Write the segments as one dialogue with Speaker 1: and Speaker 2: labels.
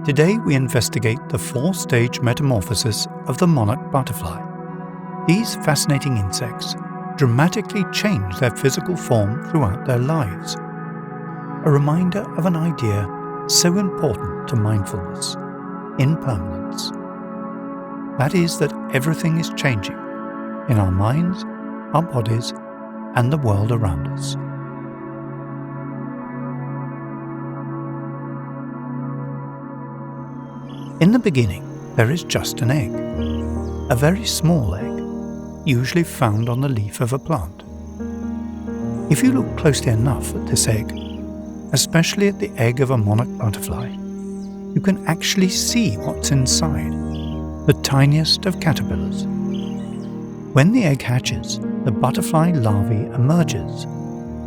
Speaker 1: Today we investigate the four-stage metamorphosis of the monarch butterfly. These fascinating insects dramatically change their physical form throughout their lives. A reminder of an idea so important to mindfulness: impermanence. That is, that everything is changing in our minds, our bodies, and the world around us. In the beginning, there is just an egg, a very small egg, usually found on the leaf of a plant. If you look closely enough at this egg, especially at the egg of a monarch butterfly, you can actually see what's inside, the tiniest of caterpillars. When the egg hatches, the butterfly larvae emerges,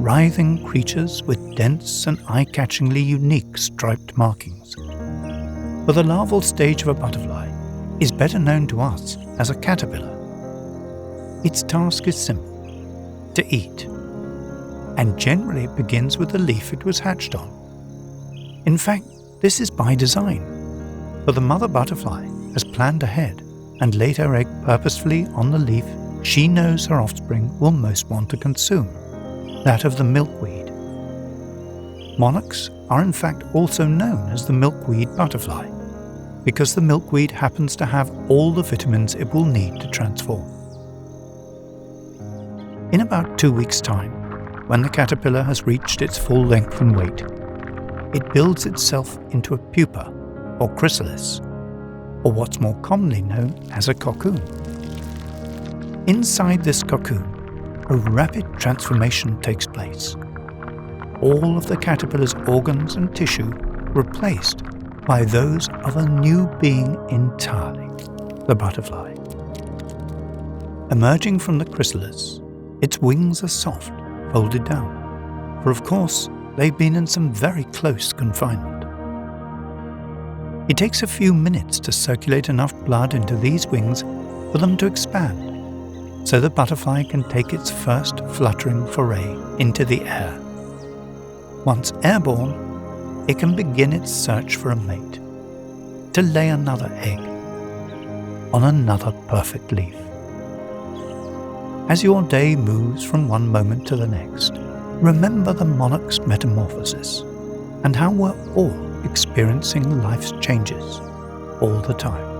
Speaker 1: writhing creatures with dense and eye-catchingly unique striped markings. For the larval stage of a butterfly is better known to us as a caterpillar. Its task is simple: to eat, and generally it begins with the leaf it was hatched on. In fact, this is by design, for the mother butterfly has planned ahead and laid her egg purposefully on the leaf she knows her offspring will most want to consume, that of the milkweed. Monarchs are in fact also known as the milkweed butterfly, because the milkweed happens to have all the vitamins it will need to transform. In about 2 weeks' time, when the caterpillar has reached its full length and weight, it builds itself into a pupa, or chrysalis, or what's more commonly known as a cocoon. Inside this cocoon, a rapid transformation takes place. All of the caterpillar's organs and tissue replaced by those of a new being entirely, the butterfly. Emerging from the chrysalis, its wings are soft, folded down, for of course they've been in some very close confinement. It takes a few minutes to circulate enough blood into these wings for them to expand, so the butterfly can take its first fluttering foray into the air. Once airborne, it can begin its search for a mate, to lay another egg on another perfect leaf. As your day moves from one moment to the next, remember the monarch's metamorphosis and how we're all experiencing life's changes all the time.